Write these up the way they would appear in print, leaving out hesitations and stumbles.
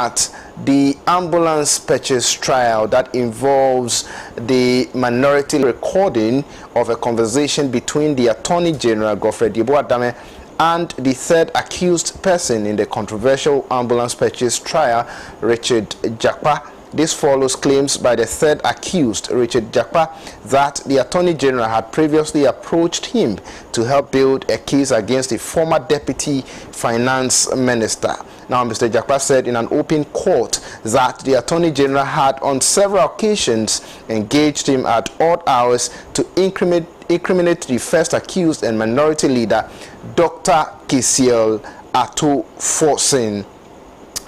at the ambulance purchase trial that involves the minority recording of a conversation between the Attorney General Godfrey Yeboah-Dame and the third accused person in the controversial ambulance purchase trial, Richard Jakpa. This follows claims by the third accused, Richard Jakpa, that the Attorney General had previously approached him to help build a case against a former Deputy Finance Minister. Now, Mr. Jakpa said in an open court that the Attorney General had on several occasions engaged him at odd hours to incriminate the first accused and minority leader, Dr. Kisiel Ato-Forson.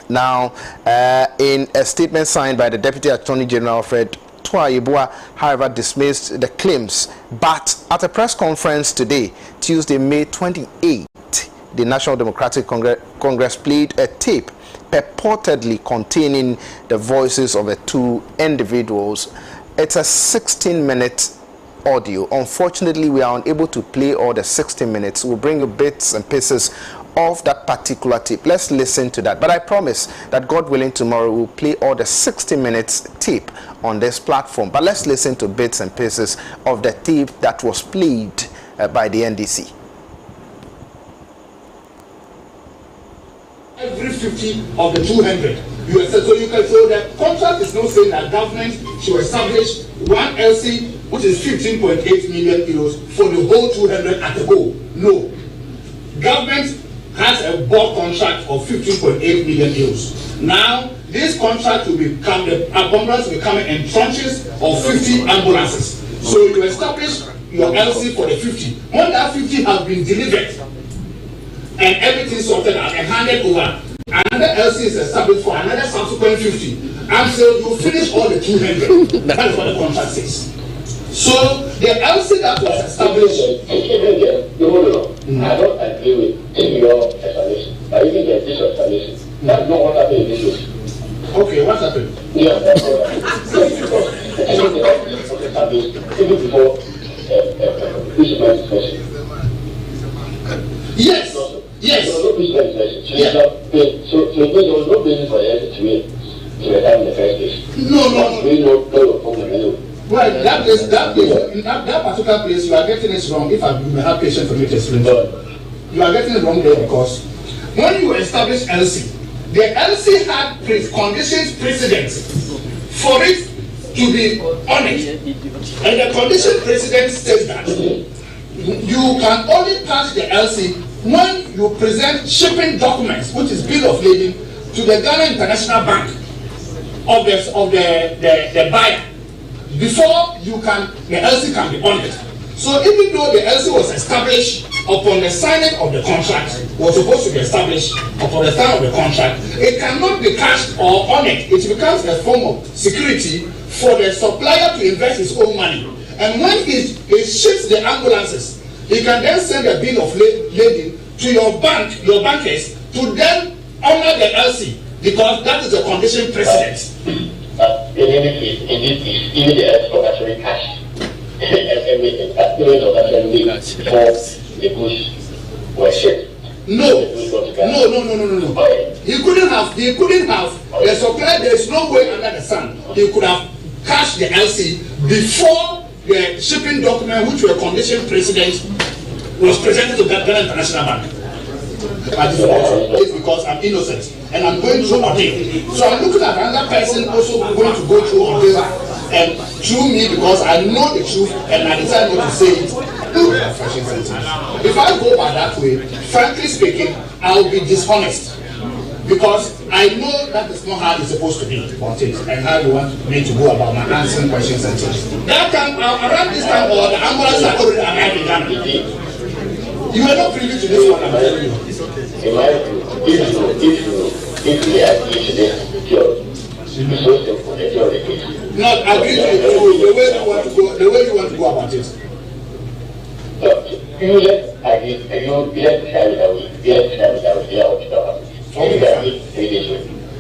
Now, in a statement signed by the Deputy Attorney General, Fred Yeboah, however, dismissed the claims. But at a press conference today, Tuesday, May 28, the National Democratic Congress played a tape purportedly containing the voices of the two individuals. It's a 16-minute audio. Unfortunately, we are unable to play all the 60 minutes. We'll bring you bits and pieces of that particular tape. Let's listen to that. But I promise that, God willing, tomorrow we'll play all the 60 minutes tape on this platform. But let's listen to bits and pieces of the tape that was played by the NDC. Every 50 of the 200, so you can show that contract is not saying that government should establish one LC, which is 15.8 million euros for the whole 200 at a go. No. Government has a bulk contract of 15.8 million euros. Now, this contract will become, the ambulance will come in tranches of 50 ambulances. So you establish your LC for the 50. When that 50 has been delivered and everything sorted out and handed over, another LC is established for another subsequent 50 until you finish all the 200. That is what the contract says. So the LC that was established. I don't agree with your explanation. But even this explanation, that's not what happened in this case. Okay, what happened? Yeah, that's what happened. Even before this man's question. Yes. Yes. There was no business. So there was no business for the to return in the first place. No. We know your problem anyway. Well, that particular place, you are getting it wrong. If I may have patience for me to explain. You are getting it wrong there because when you establish LC, the LC had conditions precedent for it to be honored. And the condition precedent says that you can only pass the LC when you present shipping documents, which is bill of lading, to the Ghana International Bank of the buyer before the LC can be honored. So even though the LC was established upon the signing of the contract, was supposed to be established upon the sign of the contract, it cannot be cashed or honored. It becomes a form of security for the supplier to invest his own money. And when he ships the ambulances, he can then send a bill of lading to your bankers, to then honor the LC, because that is a condition precedent. In any case, even the LC was actually cashed. Everything, that period was actually before the goods were shipped. No. He couldn't have the supplier. There is no way under the sun he could have cashed the LC before the shipping document, which were condition precedent, was presented to Ghana International Bank. It's because I'm innocent and I'm going through ordeal. So I'm looking at another person also going to go through ordeal and through me, because I know the truth and I decide not to say it. If I go by that way, frankly speaking, I'll be dishonest, because I know that is not how it's supposed to be and how you want me to go about my answering questions and things. That time, around this time, or the ambulance had already arrived in Ghana. You are not privy to this one, I'm telling you. In my view, if we agree to this cure, it's so simple, the cure the case. Not agree to the way you want to go about it. So, you let agree, you let have it away,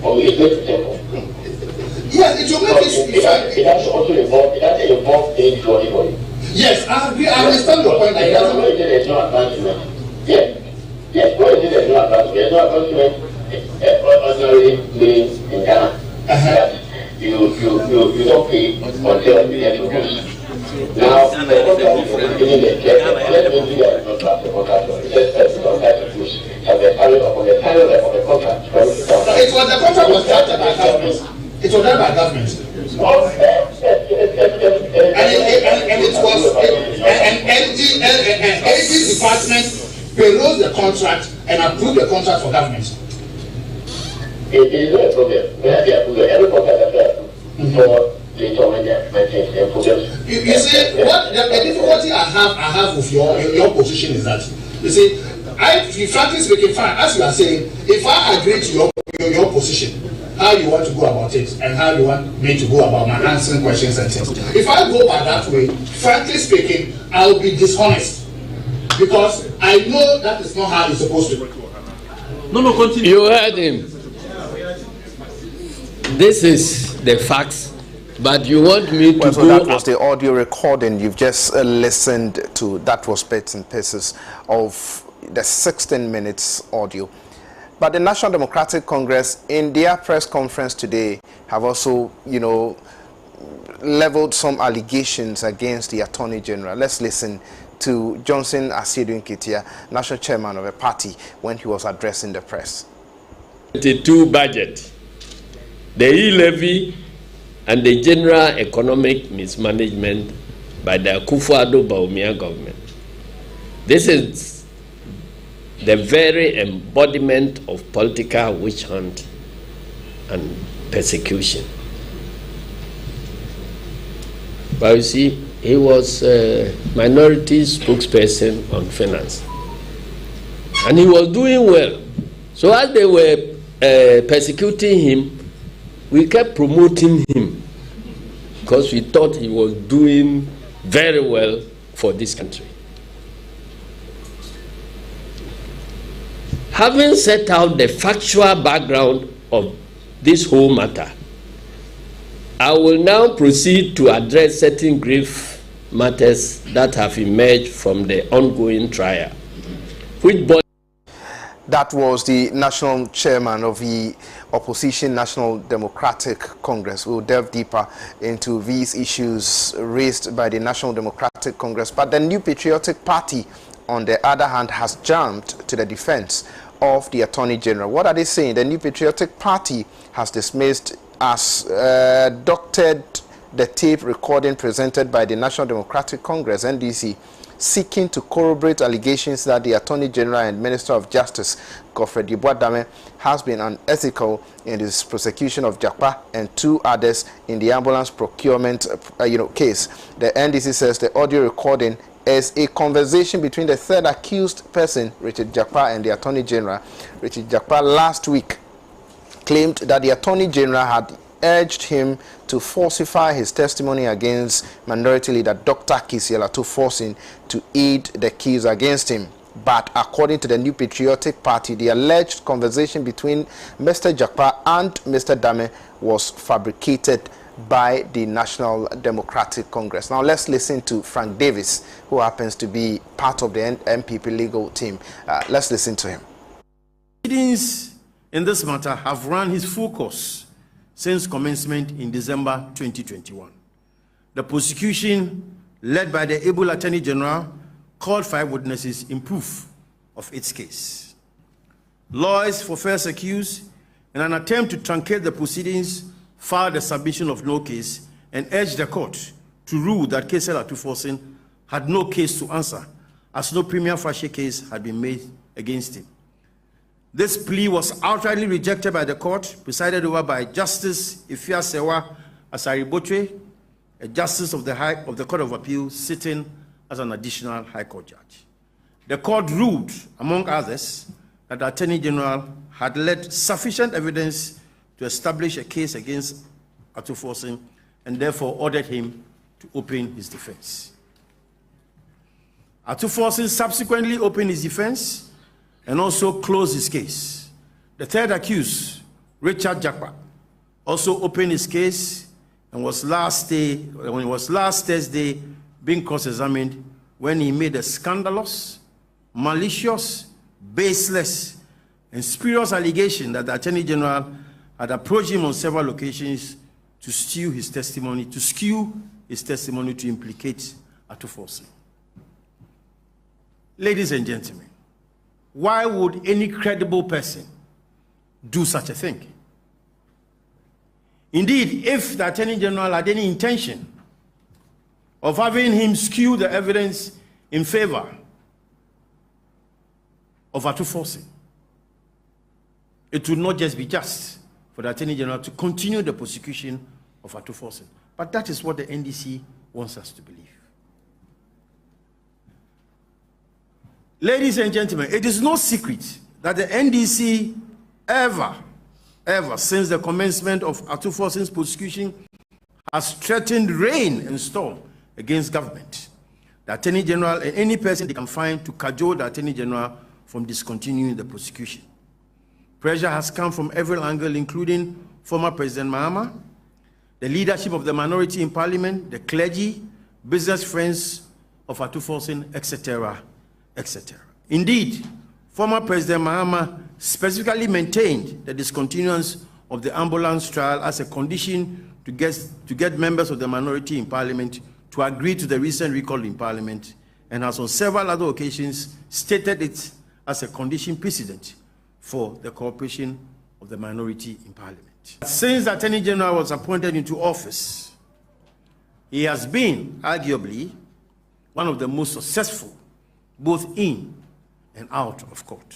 or we make it simple. Yes, it will make it. It has to also involve things for anybody. Yes, I understand your point. There's no advancement. Yes. What is it? There's no advancement. There's no advancement. Ordinarily, stop pay until they are produced. Now, the contract is beginning the check. Let me do that contract. The contract is contract to push. And the final of the contract. It was the contract was drafted by government. It was done by government. And it was an AG department perused the contract and approved the contract for government. It is not a problem. We have to approve every contract that we approve for the government. You see, what the difficulty I have with your position is that, you see, frankly speaking, fine, as you are saying, if I agree to your position, how you want to go about it and how you want me to go about my answering questions and things. If I go by that way, frankly speaking, I'll be dishonest because I know that is not how it's supposed to. No, continue. You heard him. This is the facts, but you want me to so go. That was the audio recording you've just listened to. That was bits and pieces of the 16 minutes audio. But the National Democratic Congress, in their press conference today, have also, leveled some allegations against the Attorney General. Let's listen to Johnson Asiedu Nketia, National Chairman of a party, when he was addressing the press. 22 budget, the e-levy, and the general economic mismanagement by the Akufo-Addo Bawumia government. This is the very embodiment of political witch hunt and persecution. But you see, he was a minority spokesperson on finance. And he was doing well. So as they were persecuting him, we kept promoting him because we thought he was doing very well for this country. Having set out the factual background of this whole matter, I will now proceed to address certain grave matters that have emerged from the ongoing trial. That was the national chairman of the opposition National Democratic Congress. We'll delve deeper into these issues raised by the National Democratic Congress. But the New Patriotic Party, on the other hand, has jumped to the defense of the Attorney General. What are they saying? The New Patriotic Party has dismissed as doctored the tape recording presented by the National Democratic Congress, NDC, seeking to corroborate allegations that the Attorney General and Minister of Justice, Godfred Yeboah Dame, has been unethical in his prosecution of Jakpa and two others in the ambulance procurement case. The NDC says the audio recording is a conversation between the third accused person, Richard Jakpa, and the Attorney General. Richard Jakpa last week claimed that the Attorney General had urged him to falsify his testimony against Minority Leader Dr. Kisiela to force him to aid the case against him. But according to the New Patriotic Party, the alleged conversation between Mr. Jakpa and Mr. Dame was fabricated by the National Democratic Congress. Now let's listen to Frank Davis, who happens to be part of the NPP legal team. Let's listen to him. Proceedings in this matter have run his full course since commencement in December 2021. The prosecution, led by the able Attorney General, called 5 witnesses in proof of its case. Lawyers for first accused, in an attempt to truncate the proceedings, filed a submission of no case and urged the court to rule that Kisiela Atuforsen had no case to answer, as no prima facie case had been made against him. This plea was outrightly rejected by the court, presided over by Justice Ifia Sewa Asari-Botwe, a justice of the Court of Appeal sitting as an additional High Court judge. The court ruled, among others, that the Attorney General had led sufficient evidence to establish a case against Atuforsen and therefore ordered him to open his defense. Atuforsen subsequently opened his defense and also closed his case. The third accused, Richard Jakpa, also opened his case and was last Thursday being cross-examined when he made a scandalous, malicious, baseless, and spurious allegation that the Attorney General had approached him on several occasions to skew his testimony to implicate Atuforsen. Ladies and gentlemen, why would any credible person do such a thing? Indeed, if the Attorney General had any intention of having him skew the evidence in favor of Atuforsen, it would not just be just for the Attorney General to continue the prosecution of Atuforsen. But that is what the NDC wants us to believe. Ladies and gentlemen, it is no secret that the NDC ever since the commencement of Atuforsen's prosecution has threatened rain and storm against government, the Attorney General, and any person they can find to cajole the Attorney General from discontinuing the prosecution. Pressure has come from every angle, including former President Mahama, the leadership of the minority in parliament, the clergy, business friends of Atuforsen, etc., etc. Indeed, former President Mahama specifically maintained the discontinuance of the ambulance trial as a condition to get members of the minority in parliament to agree to the recent recall in parliament, and has on several other occasions stated it as a condition precedent for the cooperation of the minority in parliament. Since the Attorney General was appointed into office, he has been arguably one of the most successful both in and out of court.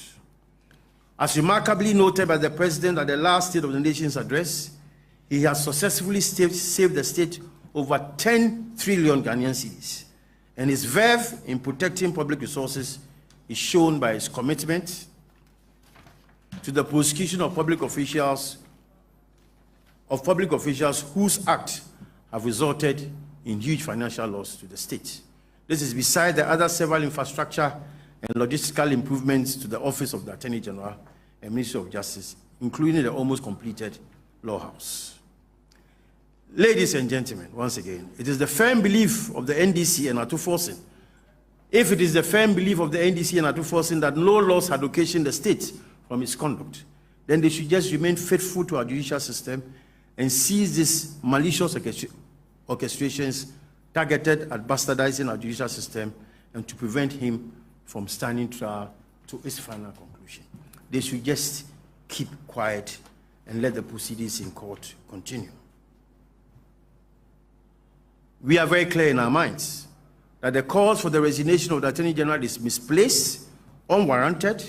As remarkably noted by the President at the last State of the Nation's address, he has successfully saved the state over 10 trillion Ghanaian cedis, and his verve in protecting public resources is shown by his commitment to the prosecution of public officials whose acts have resulted in huge financial loss to the state. This is beside the other several infrastructure and logistical improvements to the Office of the Attorney General and Ministry of Justice, including the almost completed Law House. Ladies and gentlemen, once again, it is the firm belief of the NDC and Atuforsen, if it is the firm belief of the NDC and Atuforsen that no loss had occasioned the state from its conduct, then they should just remain faithful to our judicial system and seize these malicious orchestrations targeted at bastardizing our judicial system and to prevent him from standing trial to its final conclusion. They should just keep quiet and let the proceedings in court continue. We are very clear in our minds that the cause for the resignation of the Attorney General is misplaced, unwarranted,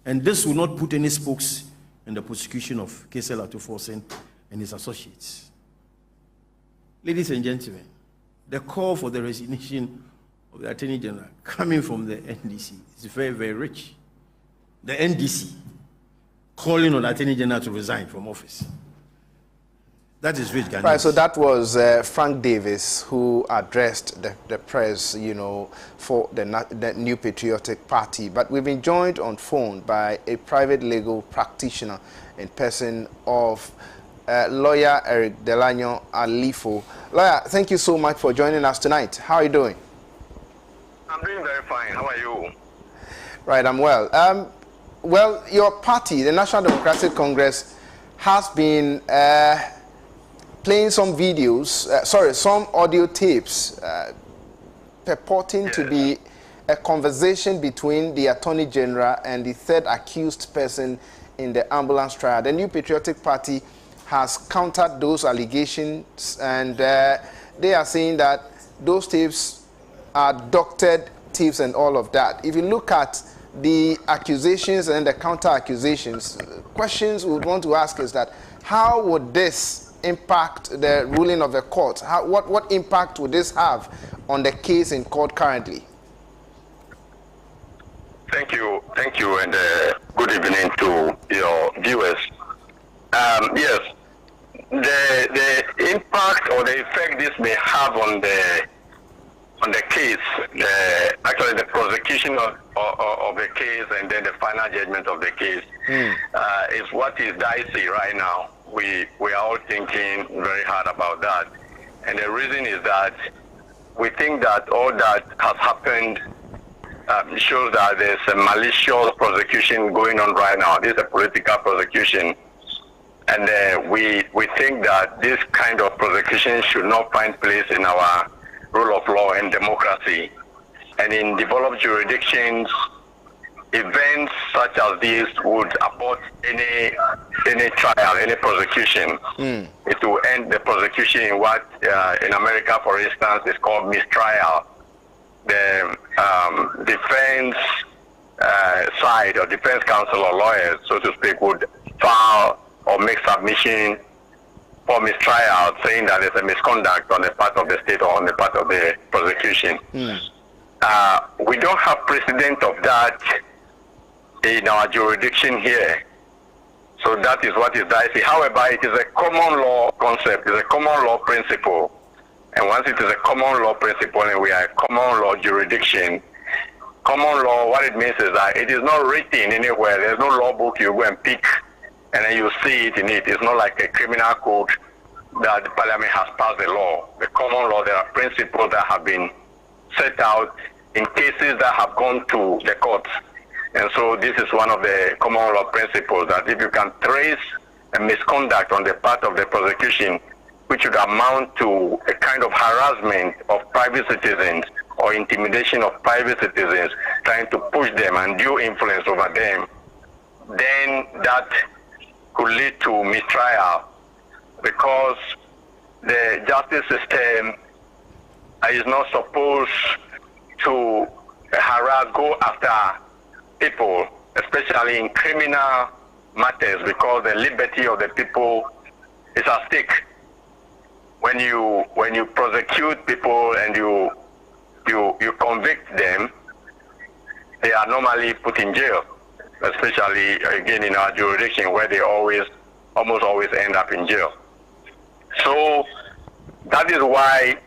and this will not put any spokes in the prosecution of Kcell Atuforsen and his associates. Ladies and gentlemen, the call for the resignation of the Attorney General coming from the NDC is very, very rich. The NDC calling on the Attorney General to resign from office. That is rich, Ghanaians. Right, so that was Frank Davis who addressed the press, for the New Patriotic Party. But we've been joined on phone by a private legal practitioner in person of lawyer Eric Delano Alifo. Lawyer, thank you so much for joining us tonight. How are you doing? I'm doing very fine. How are you? Right, I'm well. Well, your party, the National Democratic Congress, has been playing some videos, some audio tapes purporting to be a conversation between the Attorney General and the third accused person in the ambulance trial. The New Patriotic Party has countered those allegations, and they are saying that those tapes are doctored tapes and all of that. If you look at the accusations and the counter accusations, questions we would want to ask is that how would this impact the ruling of the court? What impact would this have on the case in court currently? Thank you, and good evening to your viewers. Yes, the impact or the effect this may have on the case, actually the prosecution of the case and then the final judgment of the case is what is dicey right now. We are all thinking very hard about that. And the reason is that we think that all that has happened shows that there's a malicious prosecution going on right now. This is a political prosecution. And we think that this kind of prosecution should not find place in our rule of law and democracy. And in developed jurisdictions, events such as this would abort any trial, any prosecution. It will end the prosecution in what in America, for instance, is called mistrial. The defense side or defense counsel or lawyers, so to speak, would file or make submission for mistrial, saying that there's a misconduct on the part of the state or on the part of the prosecution. We don't have precedent of that in our jurisdiction here. So that is what is dicey. However, it is a common law concept, it's a common law principle. And once it is a common law principle and we are a common law jurisdiction, common law, what it means is that it is not written anywhere. There's no law book you go and pick and then you see it in it. It's not like a criminal code that the parliament has passed the law. The common law, there are principles that have been set out in cases that have gone to the courts. And so this is one of the common law principles, that if you can trace a misconduct on the part of the prosecution, which would amount to a kind of harassment of private citizens or intimidation of private citizens, trying to push them and undue influence over them, then that could lead to mistrial, because the justice system is not supposed to go after people, especially in criminal matters, because the liberty of the people is at stake. When you prosecute people and you convict them, they are normally put in jail, especially again in our jurisdiction where they almost always end up in jail. So that is why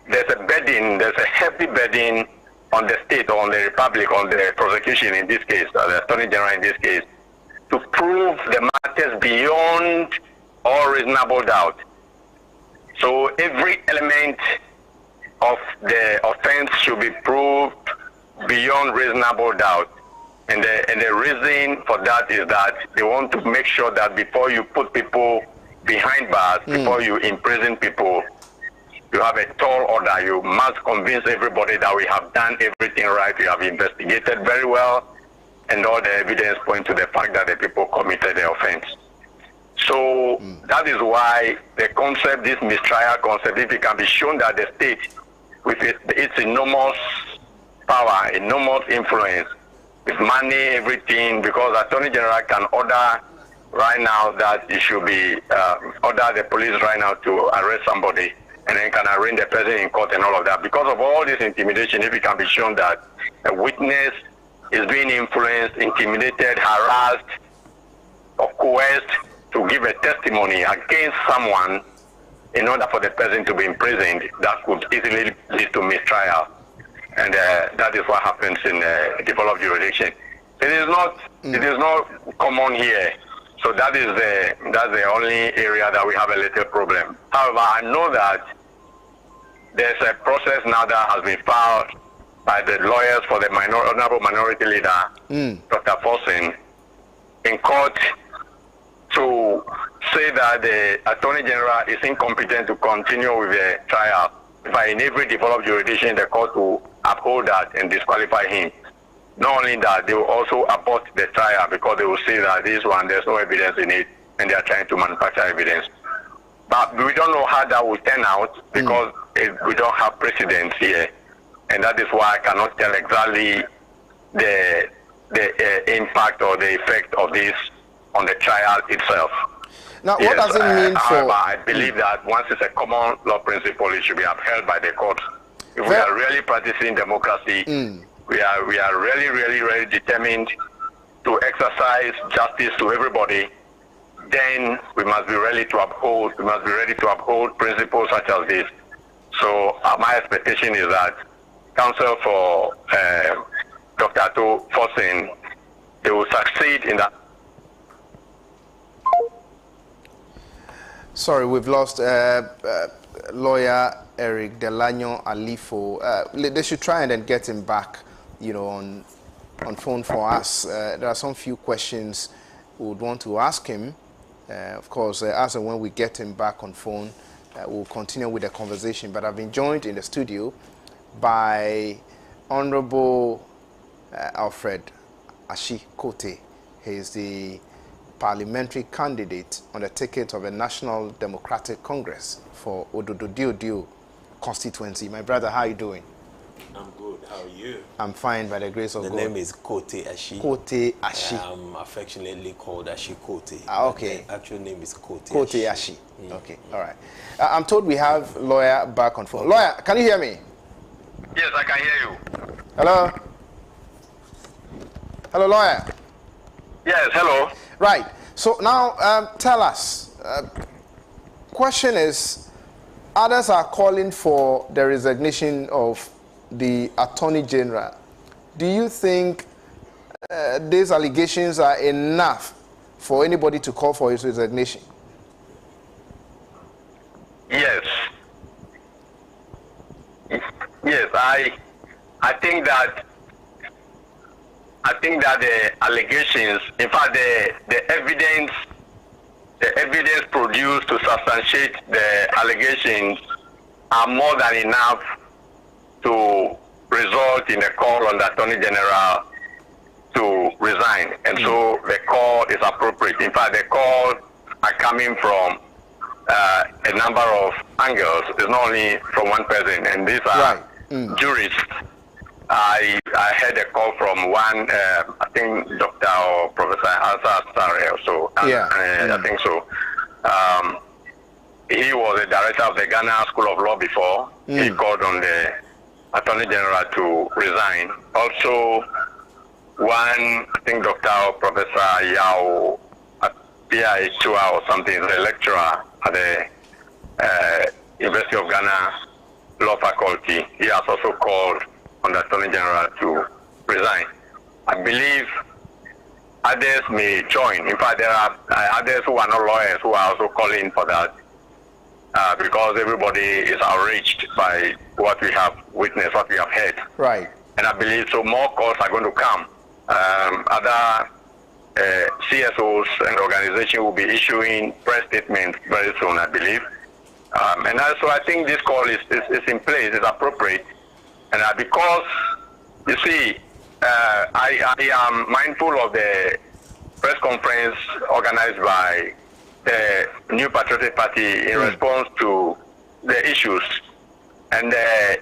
there's a heavy burden on the state or on the republic, on the prosecution in this case, the Attorney General in this case, to prove the matters beyond all reasonable doubt. So every element of the offense should be proved beyond reasonable doubt. And the reason for that is that they want to make sure that before you put people behind bars, before you imprison people, you have a tall order. You must convince everybody that we have done everything right, we have investigated very well, and all the evidence point to the fact that the people committed the offense. So that is why the concept, this mistrial concept, if it can be shown that the state, with its enormous power, enormous influence, with money, everything, because Attorney General can order right now that it should be, order the police right now to arrest somebody, and then can arraign the person in court and all of that. Because of all this intimidation, if it can be shown that a witness is being influenced, intimidated, harassed, or coerced to give a testimony against someone in order for the person to be imprisoned, that could easily lead to mistrial. And that is what happens in developed jurisdiction. It is not common here. So that's the only area that we have a little problem. However, I know that there's a process now that has been filed by the lawyers for the Honorable Minority Leader, Dr. Forson, in court to say that the Attorney General is incompetent to continue with the trial. But in every developed jurisdiction, the court will uphold that and disqualify him. Not only that, they will also abort the trial because they will say that this one, there's no evidence in it, and they are trying to manufacture evidence. But we don't know how that will turn out because we don't have precedents here. And that is why I cannot tell exactly the impact or the effect of this on the trial itself. Now, what does it mean for... However, I believe that once it's a common law principle, it should be upheld by the courts. If we are really practicing democracy, we are really, really, really determined to exercise justice to everybody, then we must be ready to uphold, principles such as this. So my expectation is that counsel for Dr. Ato Forson, they will succeed in that. Sorry, we've lost lawyer Eric Delano Alifo. They should try and then get him back, on phone for us. There are some few questions we would want to ask him Of course, as and when we get him back on phone, we'll continue with the conversation. But I've been joined in the studio by Honorable Alfred Ashi Kote. He is the parliamentary candidate on the ticket of the National Democratic Congress for Ododo-Diodio constituency. My brother, how are you doing? I'm good. How are you? I'm fine by the grace of God. The name is Kote Ashi. Kote Ashi. I'm affectionately called Ashi Kote. Okay. The actual name is Kote Ashi. Okay, all right. I'm told we have lawyer back on phone. Lawyer, can you hear me? Yes, I can hear you. Hello? Hello, lawyer. Yes, hello. Right. So now tell us. Question is, others are calling for the resignation of the Attorney General. Do you think these allegations are enough for anybody to call for his resignation? Yes. Yes, I think that the allegations, in fact, the evidence produced to substantiate the allegations are more than enough to result in a call on the Attorney General to resign. And so the call is appropriate. In fact, the call are coming from a number of angles. It's not only from one person, and these are jurists. I had a call from one, I think Dr. or Professor Asa Sare or so. I think so. He was the director of the Ghana School of Law before. He called on the Attorney General to resign. Also, one, I think Dr. or Professor Yao Apia Chua or something, is a lecturer at the University of Ghana Law Faculty. He has also called on the Attorney General to resign. I believe others may join. In fact, there are others who are not lawyers who are also calling for that because everybody is outraged by what we have witnessed, what we have heard. Right. And I believe so more calls are going to come. Other CSOs and organizations will be issuing press statements very soon, I believe. And also I think this call is in place, is appropriate. And because, you see, I am mindful of the press conference organized by the New Patriotic Party in response to the issues. And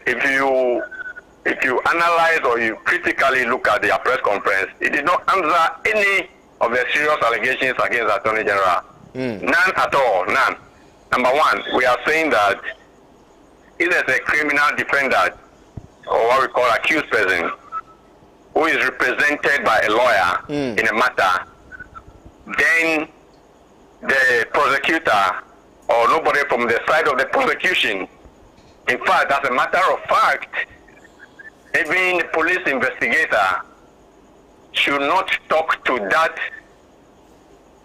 if you analyze or you critically look at their press conference, it did not answer any of the serious allegations against the Attorney General. None at all, none. Number one, we are saying that if there's a criminal defendant, or what we call accused person, who is represented by a lawyer in a matter, then the prosecutor or nobody from the side of the prosecution, in fact, as a matter of fact, even the police investigator should not talk to that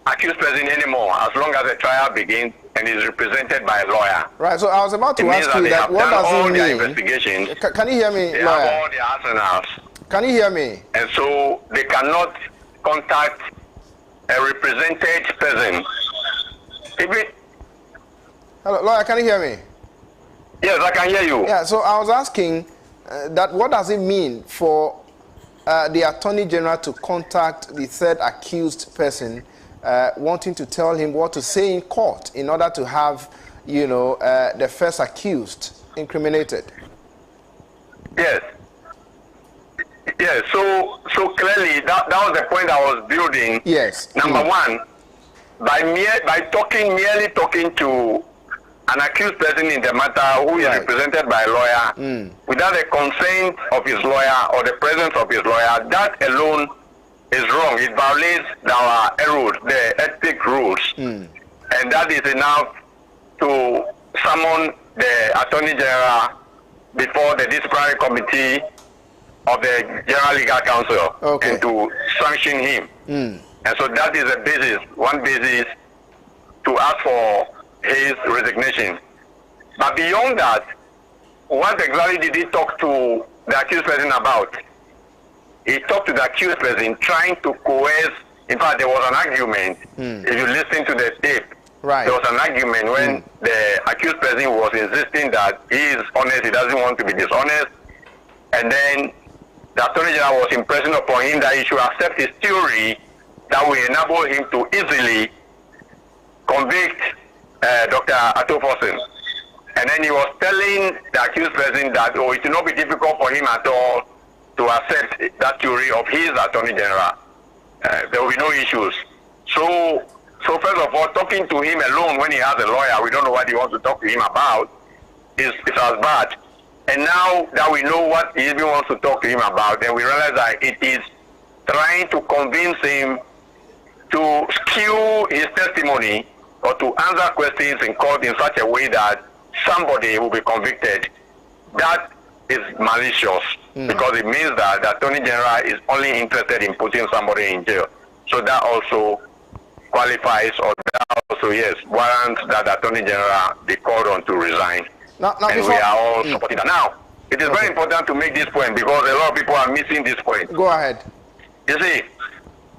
accused person anymore as long as the trial begins and is represented by a lawyer. Right, so I was about to ask you that what does it mean? Investigations. Can you hear me, they lawyer? Have all their arsenals. Can you hear me? And so they cannot contact a represented person. Hello, lawyer, can you hear me? Yes, I can hear you. Yeah, so I was asking that what does it mean for the Attorney General to contact the third accused person wanting to tell him what to say in court in order to have, the first accused incriminated? Yes. Yes, so clearly that was the point I was building. Yes. Number one, by merely talking to an accused person in the matter who is represented by a lawyer without the consent of his lawyer or the presence of his lawyer, that alone is wrong. It violates the ethic rules. And that is enough to summon the Attorney General before the disciplinary committee of the General Legal Council and to sanction him. And so that is one basis to ask for his resignation. But beyond that, what exactly did he talk to the accused person about? He talked to the accused person trying to coerce In fact, there was an argument. If you listen to the tape, Right. there was an argument when the accused person was insisting that he is honest, he doesn't want to be dishonest, and then the Attorney General was impressing upon him that he should accept his theory that will enable him to easily convict Dr. Atoforsen. And then he was telling the accused person that it will not be difficult for him at all to accept that theory of his Attorney General. There will be no issues. So first of all, talking to him alone when he has a lawyer, we don't know what he wants to talk to him about, is as bad. And now that we know what he even wants to talk to him about, then we realize that it is trying to convince him to skew his testimony or to answer questions in court in such a way that somebody will be convicted. That is malicious because it means that the Attorney General is only interested in putting somebody in jail. So that also qualifies, or that also, yes, warrants that the Attorney General be called on to resign. Now and we are all supporting that. Now, it is very important to make this point because a lot of people are missing this point. Go ahead. You see,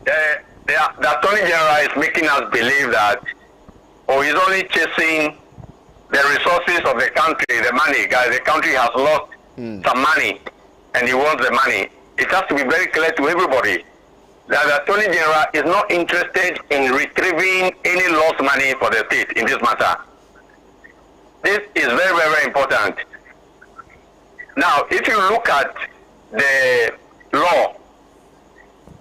the Attorney General is making us believe that, he's only chasing the resources of the country, the money. Guys, the country has lost some money, and he wants the money. It has to be very clear to everybody that the Attorney General is not interested in retrieving any lost money for the state in this matter. This is very, very, very important. Now, if you look at the law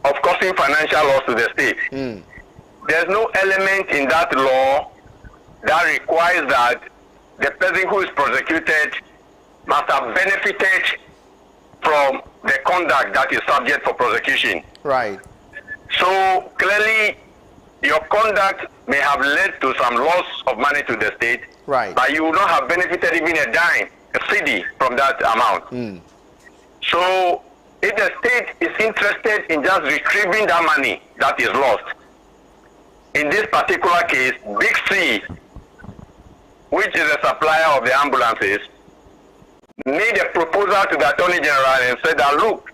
of causing financial loss to the state, there's no element in that law that requires that the person who is prosecuted must have benefited from the conduct that is subject for prosecution. Right. So clearly, your conduct may have led to some loss of money to the state, right, but you will not have benefited even a dime, a cedi from that amount. So if the state is interested in just retrieving that money that is lost, in this particular case, Big C, which is a supplier of the ambulances, made a proposal to the Attorney General and said that, look,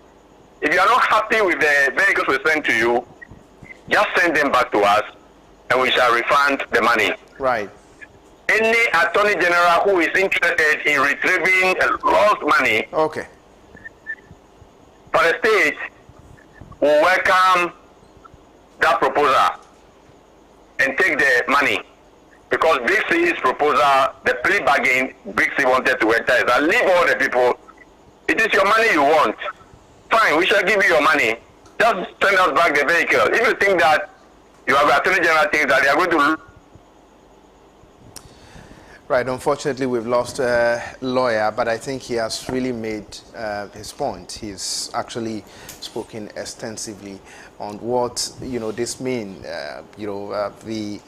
if you are not happy with the vehicles we send to you, just send them back to us and we shall refund the money. Right. Any Attorney General who is interested in retrieving lost money for the state will welcome that proposal and take the money. Because Big C's proposal, the plea bargain Big C wanted to enter is that leave all the people. It is your money you want. Fine, we shall give you your money. Just send us back the vehicle. If you think that you have Attorney General thinks that they are going to... Right, unfortunately we've lost a lawyer, but I think he has really made his point. He's actually spoken extensively on what, this means. The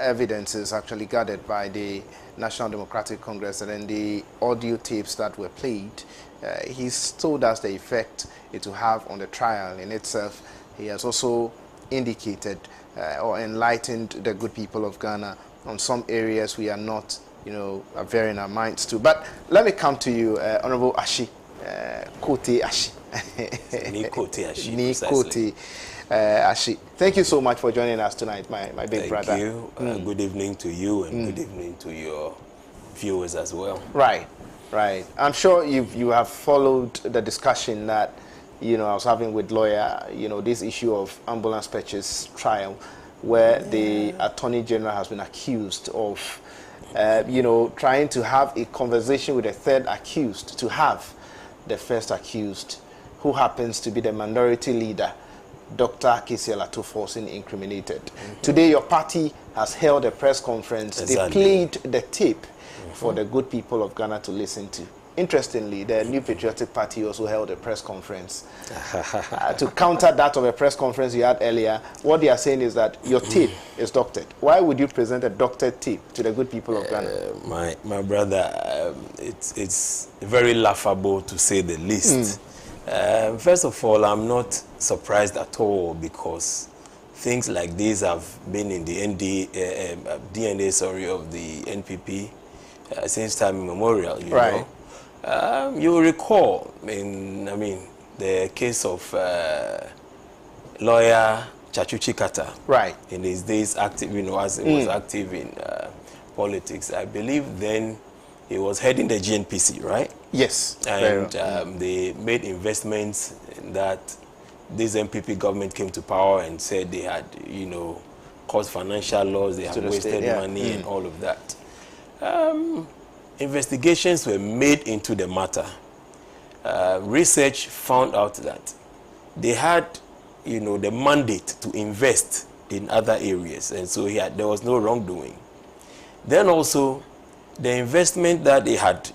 evidence is actually gathered by the National Democratic Congress, and then the audio tapes that were played. He's told us the effect it will have on the trial in itself. He has also indicated or enlightened the good people of Ghana on some areas we are not, availing our minds to. But let me come to you, Honorable Ashi, Kote Ashi. Nikote Ashi. Nikote Ashi. Thank you so much for joining us tonight, my big brother. Thank you. Good evening to you, and good evening to your viewers as well. Right. I'm sure you have followed the discussion that I was having with lawyer. This issue of ambulance purchase trial, where the Attorney General has been accused of, trying to have a conversation with a third accused to have the first accused, who happens to be the minority leader, Dr. Kisiel Atoforsen, incriminated. Today, your party has held a press conference. Exactly. They played the tape for the good people of Ghana to listen to. Interestingly, the New Patriotic Party also held a press conference to counter that of a press conference you had earlier. What they are saying is that your tape is doctored. Why would you present a doctored tape to the good people of Ghana? My brother, it's very laughable to say the least. First of all, I'm not surprised at all, because things like these have been in the DNA of the NPP since time immemorial. You know. You will recall, the case of lawyer Chachuchi Kata. Right. In his days, active, as he was active in politics. I believe then he was heading the GNPC, right? Yes. And they made investments in that. This MPP government came to power and said they had, caused financial loss, they had wasted money and all of that. Investigations were made into the matter. Research found out that they had, the mandate to invest in other areas, and so there was no wrongdoing. Then also, the investment that they had,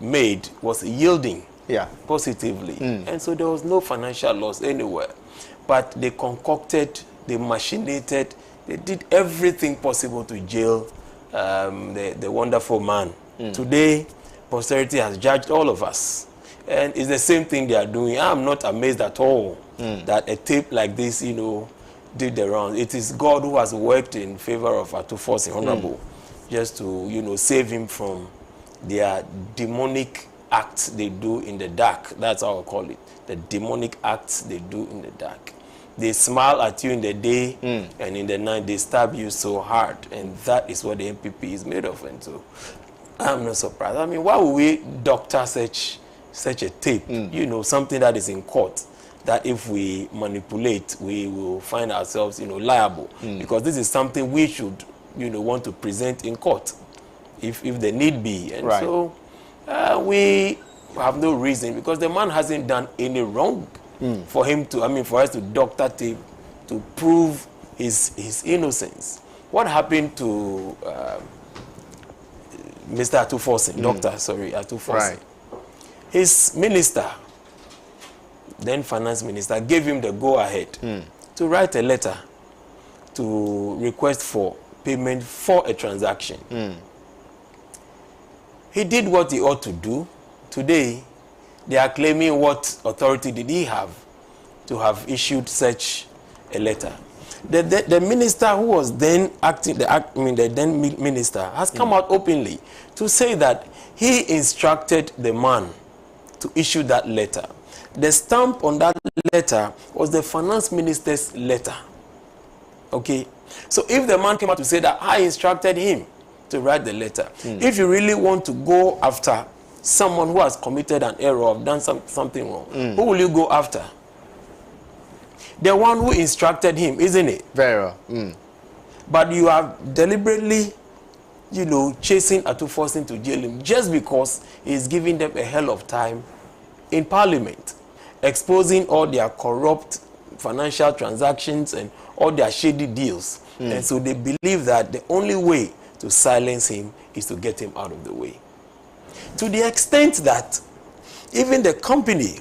made was yielding positively, and so there was no financial loss anywhere. But they concocted, they machinated, they did everything possible to jail the wonderful man. Today, posterity has judged all of us. And it's the same thing they are doing. I'm not amazed at all that a tape like this, did the round. It is God who has worked in favor of Atuforsin, Honorable, just to, save him from their demonic acts they do in the dark. That's how I call it. The demonic acts they do in the dark. They smile at you in the day, and in the night they stab you so hard. And that is what the MPP is made of. And so I'm not surprised. I mean, why would we doctor such a tape, something that is in court, that if we manipulate, we will find ourselves, liable. Because this is something we should, want to present in court, if the need be. And so we have no reason, because the man hasn't done any wrong for him to, for us to doctor tape to prove his innocence. What happened to Mr. Atuforsin, Atuforsin? Right. His minister, then finance minister, gave him the go-ahead to write a letter to request for payment for a transaction. He did what he ought to do. Today, they are claiming what authority did he have to have issued such a letter. The minister who was then acting, the then minister, has come out openly to say that he instructed the man to issue that letter. The stamp on that letter was the finance minister's letter. Okay? So if the man came out to say that I instructed him to write the letter, if you really want to go after someone who has committed an error or done something wrong, who will you go after? The one who instructed him, isn't it? Very well. But you are deliberately, chasing Atuforsin to jail him just because he's giving them a hell of time in Parliament, exposing all their corrupt financial transactions and all their shady deals. And so they believe that the only way to silence him is to get him out of the way. To the extent that even the company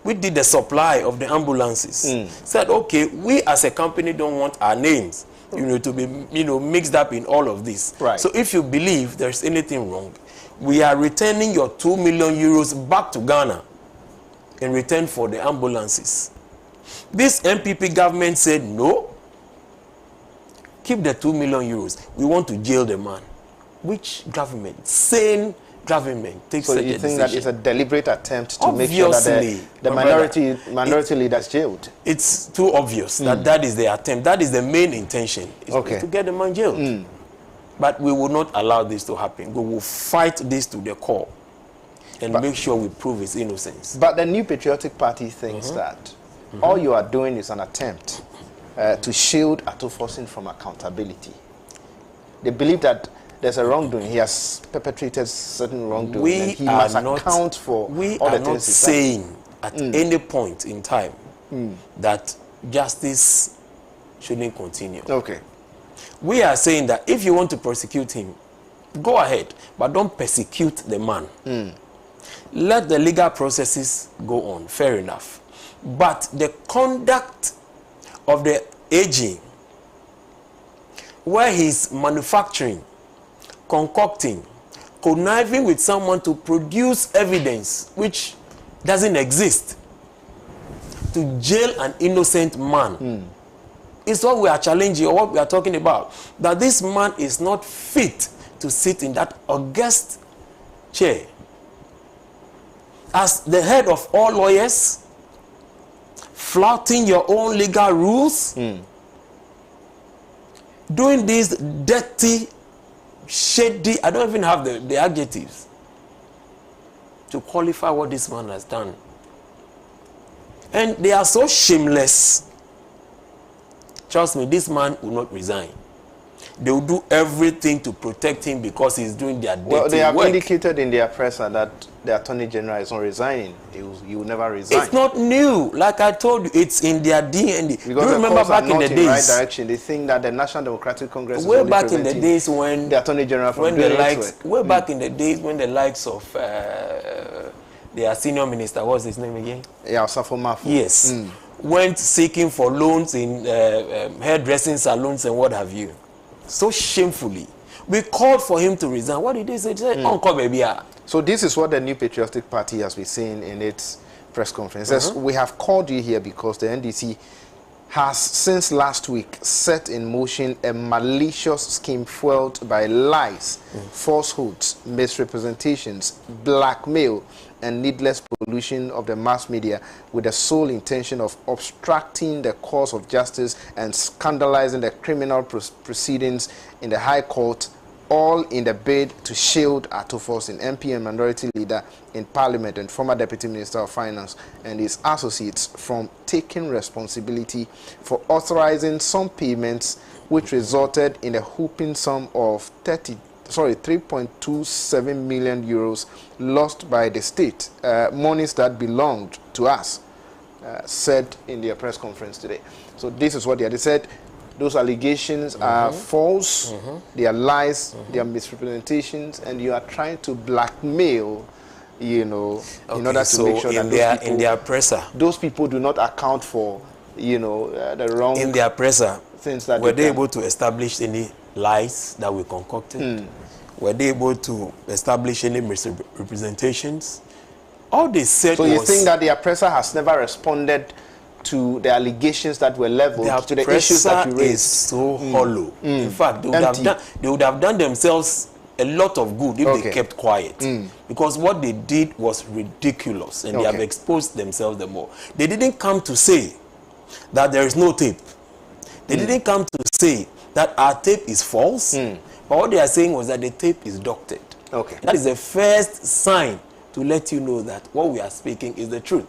we did the supply of the ambulances said, okay, we as a company don't want our names to be mixed up in all of this. Right. So if you believe there's anything wrong, we are returning your 2 million euros back to Ghana in return for the ambulances. This MPP government said no, keep the 2 million euros. We want to jail the man. Which government? Sane government takes such a decision. So you think that it's a deliberate attempt to make sure that the minority leaders jailed? It's too obvious that is the attempt. That is the main intention, is to get the man jailed. But we will not allow this to happen. We will fight this to the core and make sure we prove his innocence. But the New Patriotic Party thinks that all you are doing is an attempt to shield Atuforsin from accountability. They believe that there's a wrongdoing. He has perpetrated certain wrongdoing, and he must account for all the things. We are not saying at any point in time that justice shouldn't continue. Okay. We are saying that if you want to prosecute him, go ahead, but don't persecute the man. Let the legal processes go on, fair enough. But the conduct of the AG, where he's manufacturing, concocting, conniving with someone to produce evidence which doesn't exist, to jail an innocent man, is what we are challenging, or what we are talking about. That this man is not fit to sit in that august chair. As the head of all lawyers, flouting your own legal rules, doing these dirty, shady, I don't even have the adjectives to qualify what this man has done. And they are so shameless. Trust me, this man will not resign. They will do everything to protect him because he's doing their dirty work. Well, they have indicated in their presser that the Attorney General is not resigning. He will never resign. It's not new. Like I told you, it's in their DNA. Because do you remember back in the days? Right direction. They think that the National Democratic Congress way is only back in the days when the Attorney General from when doing the likes, its way back in the days when the likes of their senior minister, what's his name again? Yeah, Osafo Mafu. Yes, went seeking for loans in hairdressing salons and what have you. So shamefully, we called for him to resign. What did he say? He said, "Uncle, baby." So this is what the New Patriotic Party has been saying in its press conference. Says, we have called you here because the NDC has since last week set in motion a malicious scheme fueled by lies, falsehoods, misrepresentations, blackmail, and needless pollution of the mass media with the sole intention of obstructing the course of justice and scandalizing the criminal proceedings in the High Court, all in the bid to shield Atufos, an MP and minority leader in Parliament and former Deputy Minister of Finance, and his associates from taking responsibility for authorizing some payments which resulted in a whooping sum of 3.27 million euros lost by the state, monies that belonged to us, said in their press conference today. So this is what they said. Those allegations are false, they are lies, they are misrepresentations, and you are trying to blackmail, in order to make sure that in their presser, those people do not account for, the wrong in their presser things that were they able to establish any lies that we concocted? Were they able to establish any misrepresentations? All they said so was... So you think that the oppressor has never responded to the allegations that were leveled, to the issues that you raised? Is so hollow. In fact, they would have done themselves a lot of good if they kept quiet. Because what they did was ridiculous, and they have exposed themselves the more. They didn't come to say that there is no tape. They didn't come to say that our tape is false. But what they are saying was that the tape is doctored. That is the first sign to let you know that what we are speaking is the truth.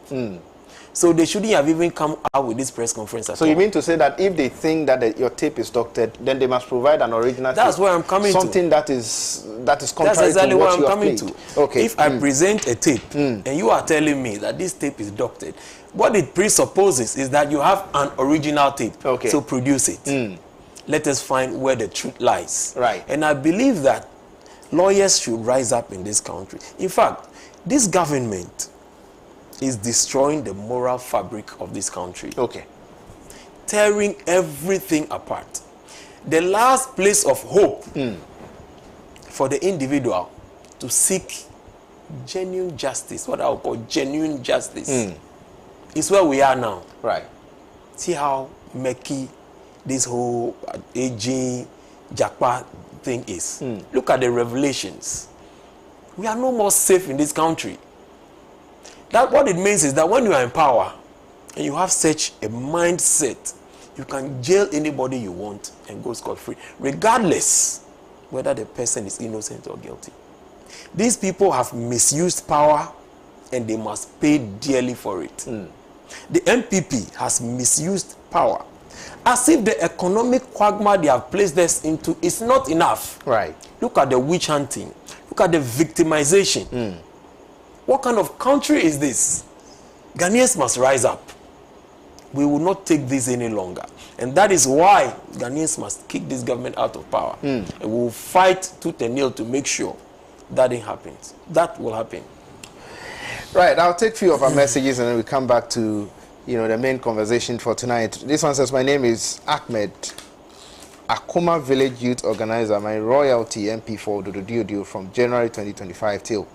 So they shouldn't have even come out with this press conference at all. So you mean to say that if they think that your tape is doctored, then they must provide an original That's tape? where I'm coming Something to. that is contrary That's exactly to what where I'm coming to. If I present a tape and you are telling me that this tape is doctored, what it presupposes is that you have an original tape. So produce it. Let us find where the truth lies. Right. And I believe that lawyers should rise up in this country. In fact, this government is destroying the moral fabric of this country. Tearing everything apart. The last place of hope for the individual to seek genuine justice, what I would call genuine justice, is where we are now. See how murky this whole aging Japa thing is. Look at the revelations. We are no more safe in this country. That what it means is that when you are in power and you have such a mindset, you can jail anybody you want and go scot-free, regardless whether the person is innocent or guilty. These people have misused power and they must pay dearly for it. The MPP has misused power as if the economic quagmire they have placed us into is not enough. Look at the witch hunting. Look at the victimization. What kind of country is this? Ghanaians must rise up. We will not take this any longer. And that is why Ghanaians must kick this government out of power. And we will fight tooth and nail to make sure that it happens. That will happen. Right, I'll take a few of our messages and then we come back to the main conversation for tonight. This one says, my name is Ahmed, Akuma Village Youth Organizer, my royalty MP for Ododo Diodio from January 2025 till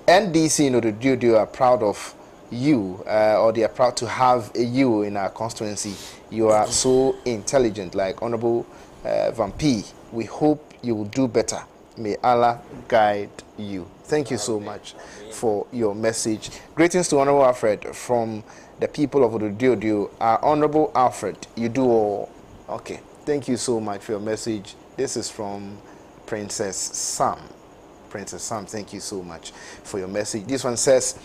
NDC Ododo Diodio are proud of you, or they are proud to have a you in our constituency. You are so intelligent, like Honorable Van P. We hope you will do better May Allah guide you. Thank you so much for your message. Greetings to Honorable Alfred from the people of Odudio. Honorable Alfred, you do all. Okay. Thank you so much for your message. This is from Princess Sam. Princess Sam, thank you so much for your message. This one says,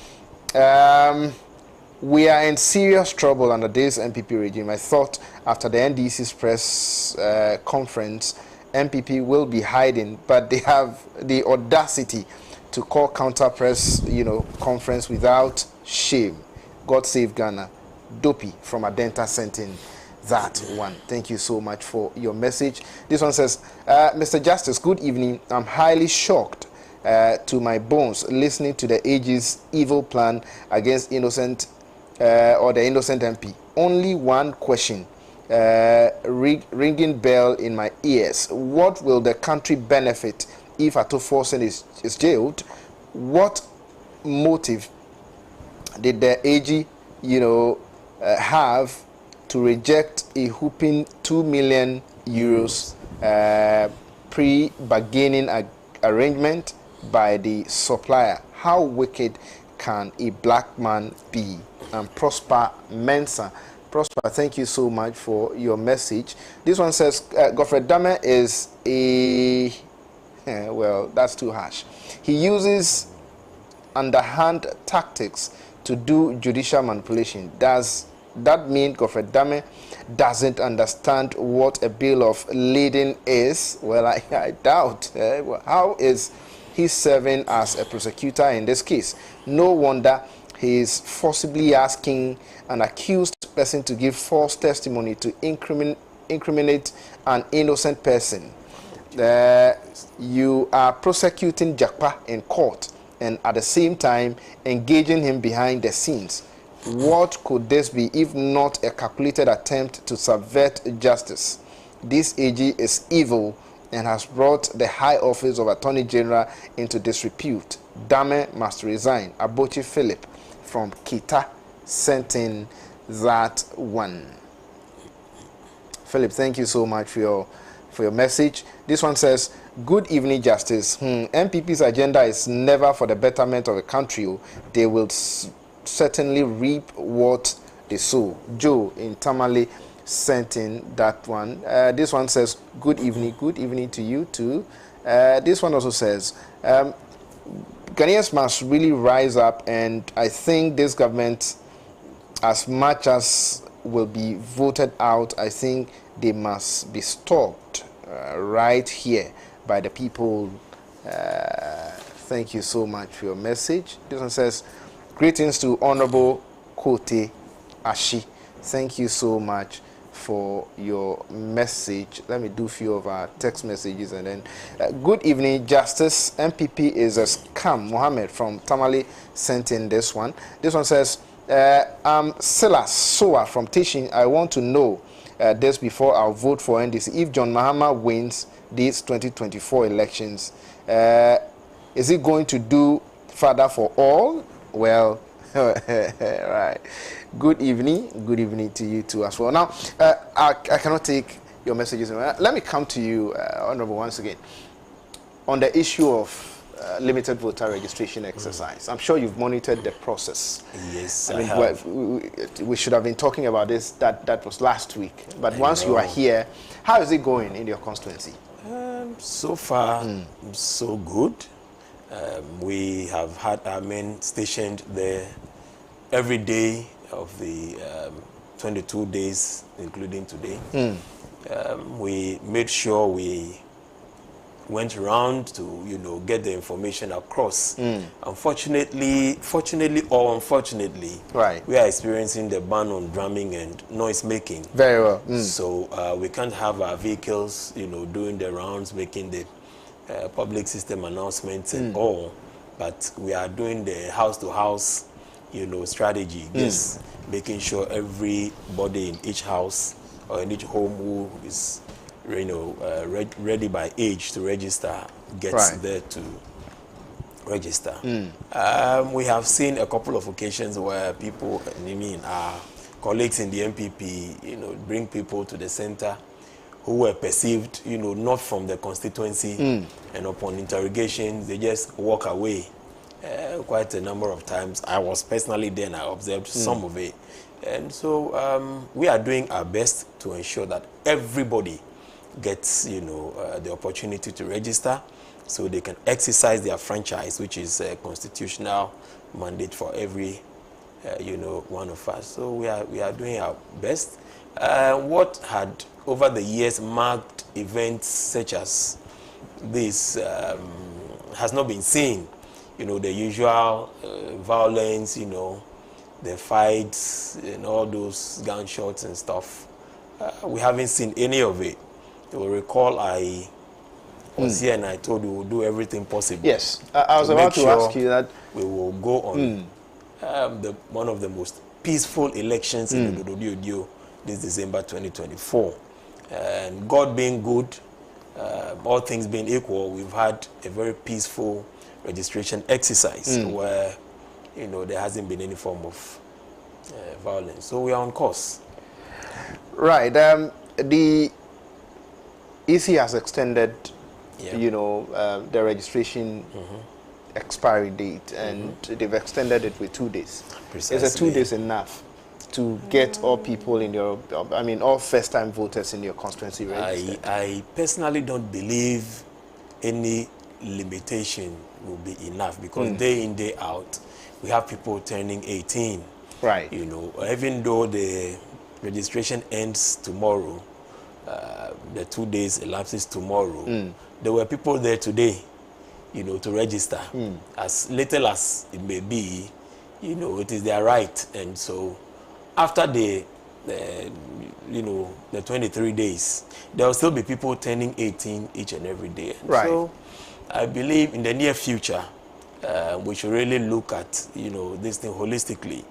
we are in serious trouble under this MPP regime. I thought after the NDC's press conference, MPP will be hiding, but they have the audacity to call counter press, conference without shame. God save Ghana. Dopey from Adenta sent in that one. Thank you so much for your message. This one says, Mr. Justice, good evening. I'm highly shocked to my bones listening to the AG's evil plan against innocent or the innocent MP. Only one question ringing bell in my ears. What will the country benefit if Ato Forsen is jailed? What motive did the AG, have to reject a whopping 2 million euros pre-bargaining arrangement by the supplier? How wicked can a black man be? And Prosper Mensah. Prosper, thank you so much for your message. This one says, Godfrey Dame is a... well, that's too harsh. He uses underhand tactics to do judicial manipulation. Does that mean Godfrey Dame doesn't understand what a bill of lading is? Well, I doubt. How is he serving as a prosecutor in this case? No wonder he is forcibly asking an accused person to give false testimony to incriminate an innocent person. You are prosecuting Jakpa in court and at the same time engaging him behind the scenes. What could this be if not a calculated attempt to subvert justice? This AG is evil and has brought the high office of Attorney General into disrepute. Dame must resign. Abochi Philip from Kita sent in that one. Philip, thank you so much for your message. This one says, good evening, Justice. MPP's agenda is never for the betterment of the country. They will certainly reap what they sow. Joe in Tamale sent in that one. This one says, good evening to you too. This one also says, Ghanaians must really rise up, and I think this government, as much as will be voted out, I think they must be stopped right here by the people. Thank you so much for your message. This one says, greetings to Honorable Kote Ashi. Thank you so much for your message. Let me do a few of our text messages and then good evening, Justice. MPP is a scam. Mohammed from Tamale sent in this one. This one says, I'm Silas Soa from Tishin. I want to know this before I'll vote for NDC. If John Mahama wins these 2024 elections, is he going to do Father for all? Well, right. Good evening to you too as well. Now, I cannot take your messages. Let me come to you, Honorable, once again, on the issue of limited voter registration exercise. I'm sure you've monitored the process. Yes, I mean, we should have been talking about this. That was last week. But once you are here, how is it going in your constituency? So far, so good. We have had our men stationed there every day of the 22 days, including today. We made sure we went around to, get the information across. Unfortunately, fortunately or unfortunately, right, we are experiencing the ban on drumming and noise making. Very well. So we can't have our vehicles, doing the rounds, making the public system announcements and all. But we are doing the house-to-house, strategy. Yes, making sure everybody in each house or in each home who is ready by age to register gets there to register. We have seen a couple of occasions where people, our colleagues in the MPP, bring people to the center who were perceived, you know, not from the constituency, and upon interrogation, they just walk away. Quite a number of times. I was personally there and I observed some of it. And so we are doing our best to ensure that everybody gets, you know, the opportunity to register so they can exercise their franchise, which is a constitutional mandate for every, you know, one of us. So we are doing our best. What had over the years marked events such as this has not been seen. You know, the usual violence, you know, the fights and all those gunshots and stuff. We haven't seen any of it. You will recall I was here and I told you we'll do everything possible. Yes, I was about to ask you that. We will go on one of the most peaceful elections in Ododo this December 2024. And God being good, all things being equal, we've had a very peaceful registration exercise where, you know, there hasn't been any form of violence. So we are on course. Right. The EC has extended, you know, the registration expiry date, and they've extended it with 2 days. Precisely. Is 2 days enough to get all people in your, I mean, all first-time voters in your constituency registered? I personally don't believe any limitation will be enough, because day in, day out, we have people turning 18. Right. You know, even though the registration ends tomorrow, the 2 days elapses tomorrow, there were people there today, you know, to register. As little as it may be, you know, it is their right. And so after the you know, the 23 days, there will still be people turning 18 each and every day. And right. So I believe in the near future, we should really look at, you know, this thing holistically,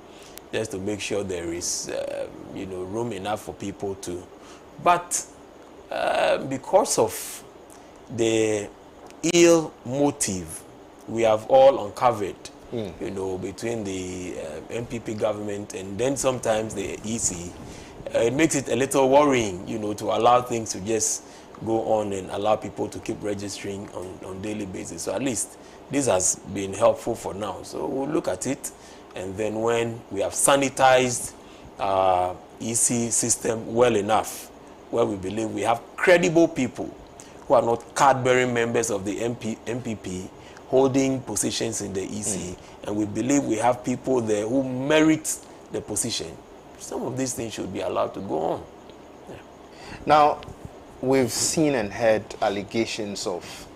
just to make sure there is, you know, room enough for people to. But because of the ill motive we have all uncovered, you know, between the MPP government and then sometimes the EC, it makes it a little worrying, you know, to allow things to just go on and allow people to keep registering on daily basis. So at least this has been helpful for now. So we'll look at it, and then when we have sanitized our EC system well enough, where we believe we have credible people who are not card-bearing members of the MPP holding positions in the EC, and we believe we have people there who merit the position, some of these things should be allowed to go on. Yeah. Now, we've seen and heard allegations of,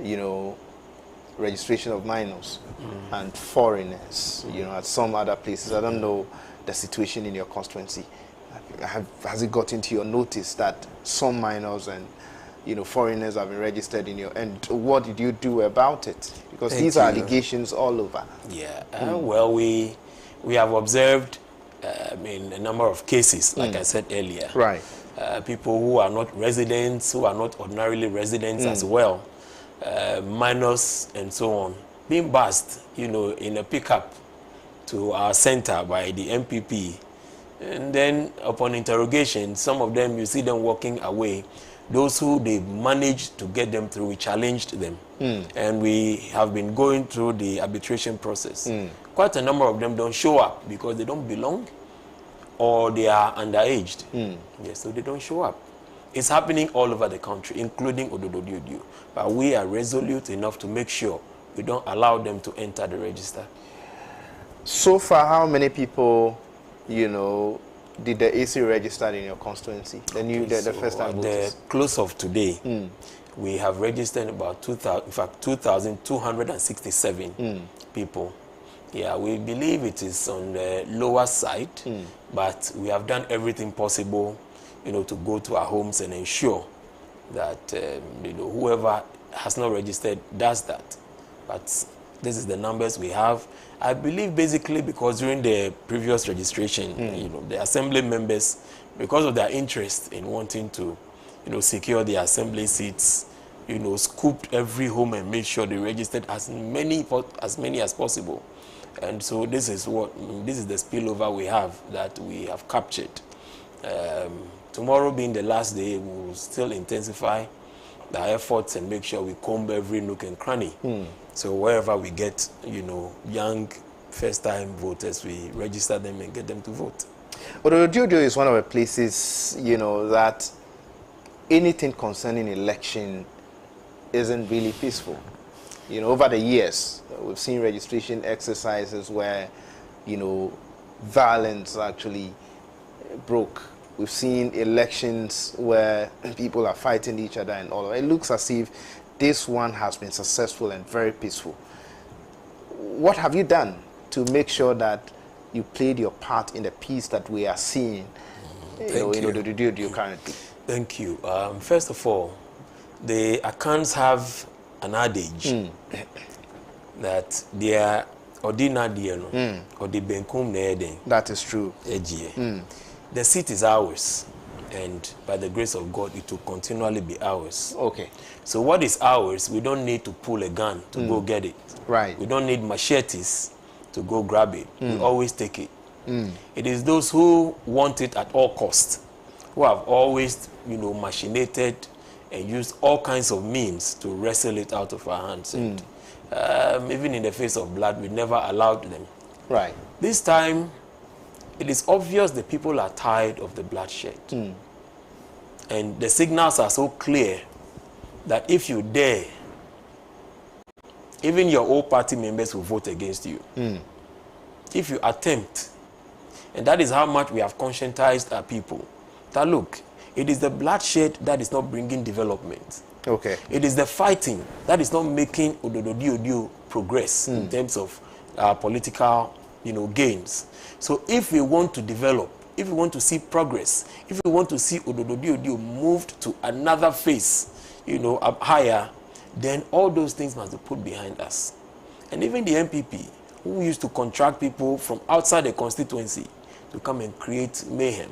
you know, registration of minors and foreigners, you know, at some other places. I don't know the situation in your constituency. Has it got into your notice that some minors and, you know, foreigners have been registered in your, and what did you do about it? Because these are allegations all over. Yeah, well, we have observed in a number of cases, like I said earlier. Right. People who are not residents, who are not ordinarily residents as well, minors and so on, being bussed, you know, in a pickup to our center by the MPP. And then upon interrogation, some of them, you see them walking away. Those who they managed to get them through, we challenged them. And we have been going through the arbitration process. Quite a number of them don't show up because they don't belong or they are underaged. Yes, so they don't show up. It's happening all over the country, including Ododo. But we are resolute enough to make sure we don't allow them to enter the register. So far, how many people, you know, did the AC register in your constituency? The first time voters? The close of today, we have registered about 2,267 people. Yeah, we believe it is on the lower side, but we have done everything possible, you know, to go to our homes and ensure that, you know, whoever has not registered does that. But this is the numbers we have. I believe basically because during the previous registration, you know, the assembly members, because of their interest in wanting to, you know, secure the assembly seats, you know, scooped every home and made sure they registered as many as possible. And so this is the spillover we have, that we have captured tomorrow being the last day, we will still intensify the efforts and make sure we comb every nook and cranny. So wherever we get, young first-time voters, we register them and get them to vote. Ododo is one of the places, that anything concerning election isn't really peaceful. Over the years, we've seen registration exercises where, violence actually broke. We've seen elections where people are fighting each other and all. It looks as if this one has been successful and very peaceful. What have you done to make sure that you played your part in the peace that we are seeing in Ododo currently? Thank you. First of all, the accounts have an adage that they are ordinary or the benkum needing. That is true. The seat is ours, and by the grace of God, it will continually be ours. Okay. So what is ours, we don't need to pull a gun to go get it. Right. We don't need machetes to go grab it. We always take it. It is those who want it at all costs, who have always, machinated and used all kinds of means to wrestle it out of our hands. And even in the face of blood, we never allowed them. Right. This time, it is obvious the people are tired of the bloodshed. And the signals are so clear that if you dare, even your old party members will vote against you. If you attempt, and that is how much we have conscientized our people, that look, it is the bloodshed that is not bringing development. Okay. It is the fighting that is not making Ododo progress in terms of political, gains. So if we want to develop, if we want to see progress, if we want to see Ododo moved to another phase, up higher, then all those things must be put behind us. And even the MPP, who used to contract people from outside the constituency to come and create mayhem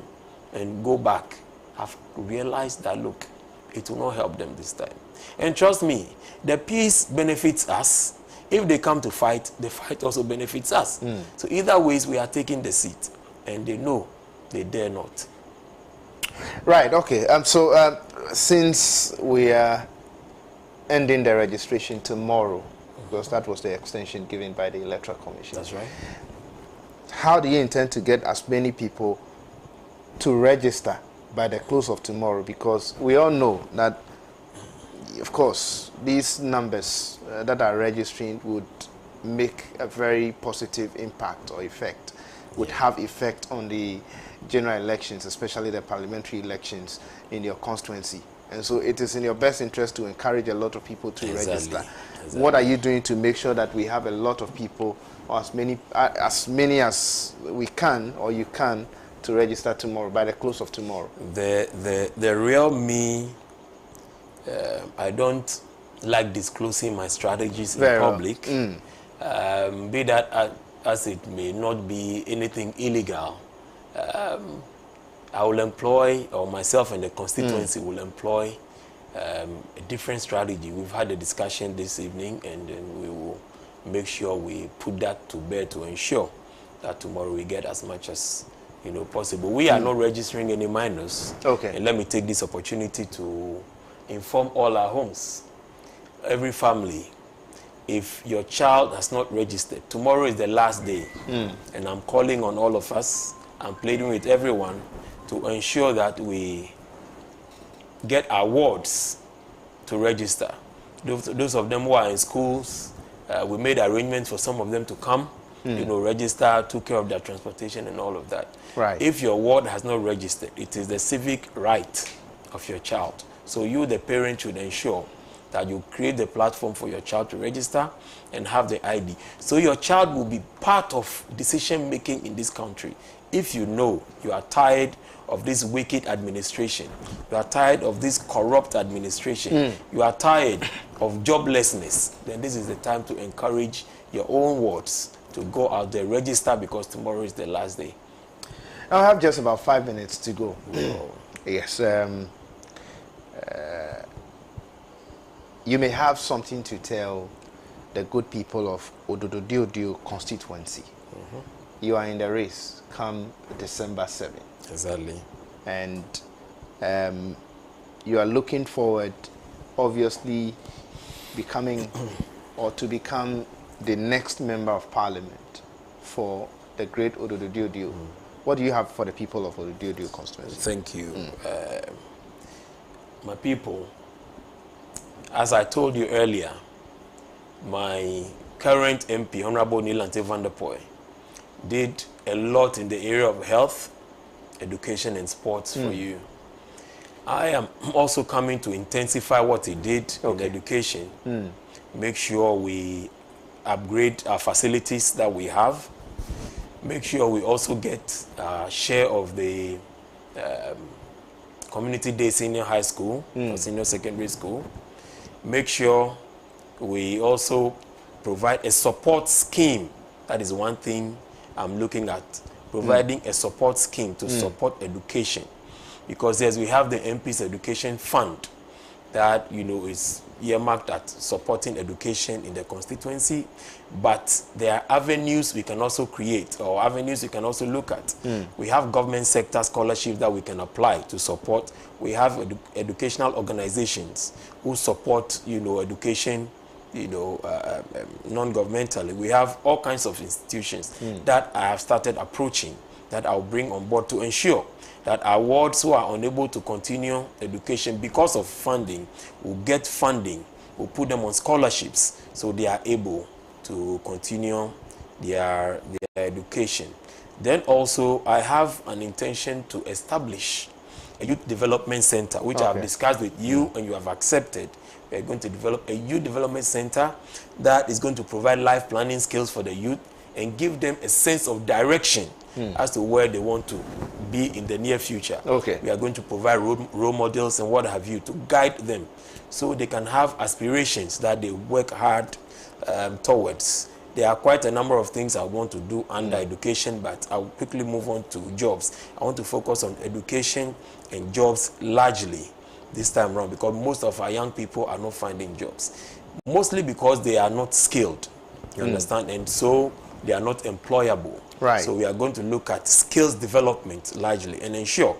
and go back, have realized that, look, it will not help them this time. And trust me, the peace benefits us. If they come to fight, the fight also benefits us. So either ways, we are taking the seat, and they know they dare not. Right, okay. So since we are ending the registration tomorrow, because that was the extension given by the Electoral Commission. That's right. How do you intend to get as many people to register by the close of tomorrow? Because we all know that, of course, these numbers that are registering would make a very positive impact or effect, would have effect on the general elections, especially the parliamentary elections in your constituency. And so it is in your best interest to encourage a lot of people to register. Exactly. What are you doing to make sure that we have a lot of people, or as many as we can, or you can, to register tomorrow, by the close of tomorrow? The real me, I don't like disclosing my strategies in public. Be that as it may not be anything illegal. I will employ, or myself and the constituency will employ a different strategy. We've had a discussion this evening, and then we will make sure we put that to bear to ensure that tomorrow we get as much as possible. We are not registering any minors. Okay. And let me take this opportunity to inform all our homes, every family, if your child has not registered, tomorrow is the last day, and I'm calling on all of us, I'm pleading with everyone to ensure that we get our wards to register. Those of them who are in schools, we made arrangements for some of them to come, register, took care of their transportation and all of that. Right. If your ward has not registered, it is the civic right of your child. So you, the parent, should ensure that you create the platform for your child to register and have the ID. So your child will be part of decision making in this country. If you know you are tired of this wicked administration, you are tired of this corrupt administration, you are tired of joblessness, then this is the time to encourage your own wards to go out there, register, because tomorrow is the last day. I have just about 5 minutes to go. Yes. You may have something to tell the good people of Ododo constituency. You are in the race come December 7th. Exactly. And you are looking forward, obviously, becoming or to become the next member of parliament for the great Ododo Diodio. What do you have for the people of Ododo Diodio constituency? Thank you. My people, as I told you earlier, my current MP, Honorable Nilante van der Poel, did a lot in the area of health, education, and sports for you. I am also coming to intensify what he did in education. Make sure we upgrade our facilities that we have. Make sure we also get a share of the Community Day Senior High School or Senior Secondary School. Make sure we also provide a support scheme. That is one thing I'm looking at. Providing a support scheme to support education. Because yes, we have the MP's Education Fund that, you know, is earmarked at supporting education in the constituency, but there are avenues we can also create, or avenues we can also look at. We have government sector scholarships that we can apply to support. We have educational organizations who support, you know, education, you know, non-governmentally. We have all kinds of institutions that I have started approaching, that I'll bring on board to ensure that our wards who are unable to continue education because of funding will get funding, will put them on scholarships so they are able to continue their education. Then also I have an intention to establish a youth development center, which I have discussed with you and you have accepted. We are going to develop a youth development center that is going to provide life planning skills for the youth and give them a sense of direction as to where they want to be in the near future. We are going to provide role models and what have you to guide them so they can have aspirations that they work hard towards. There are quite a number of things I want to do under education, but I'll quickly move on to jobs. I want to focus on education and jobs largely this time around, because most of our young people are not finding jobs. Mostly because they are not skilled, you understand? And so they are not employable. So we are going to look at skills development largely and ensure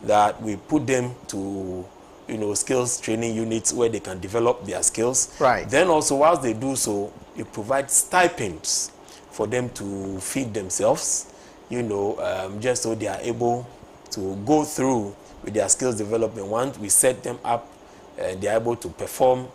that we put them to, you know, skills training units where they can develop their skills. Then also, whilst they do so, you provide stipends for them to feed themselves, you know, just so they are able to go through with their skills development. Once we set them up, they are able to perform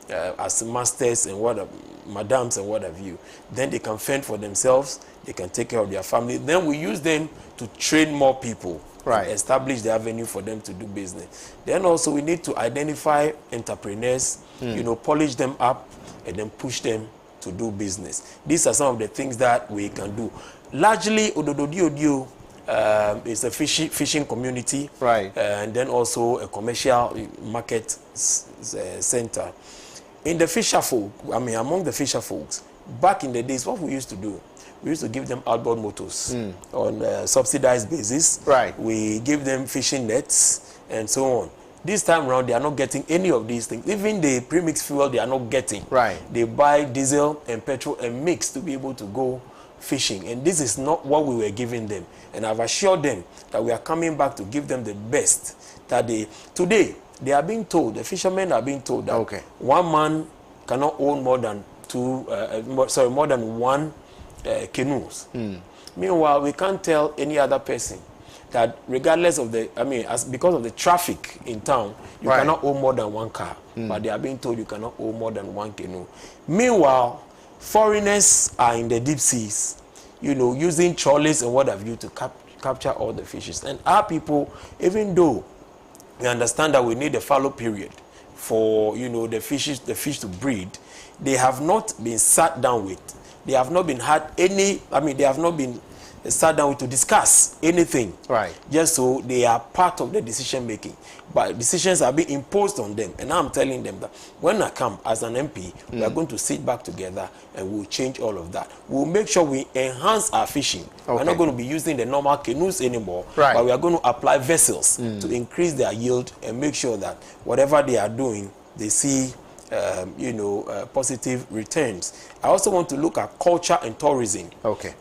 as masters and madams and what have you. Then they can fend for themselves, they can take care of their family. Then we use them to train more people, establish the avenue for them to do business. Then also we need to identify entrepreneurs, you know, polish them up and then push them to do business. These are some of the things that we can do. Largely, Ododo Diodio is a fishing community, and then also a commercial market center. In the fisher folk, I mean, among the fisher folks, back in the days, what we used to do, we used to give them outboard motors on a subsidized basis. We give them fishing nets and so on. This time around, they are not getting any of these things. Even the premixed fuel, they are not getting. They buy diesel and petrol and mix to be able to go fishing. And this is not what we were giving them. And I've assured them that we are coming back to give them the best. That today, they are being told, the fishermen are being told that one man cannot own more than more than one canoes. Meanwhile, we can't tell any other person that regardless of the, I mean, because of the traffic in town, you cannot own more than one car. But they are being told you cannot own more than one canoe. Meanwhile, foreigners are in the deep seas, you know, using trolleys and what have you to capture all the fishes. And our people, even though we understand that we need a fallow period for, you know, the fish to breed, they have not been sat down with. They have not been they have not been sat down with to discuss anything. Just so they are part of the decision making. But decisions are being imposed on them. And I'm telling them that when I come as an MP, we are going to sit back together and we'll change all of that. We'll make sure we enhance our fishing. We're not going to be using the normal canoes anymore, but we are going to apply vessels to increase their yield and make sure that whatever they are doing, they see positive returns. I also want to look at culture and tourism.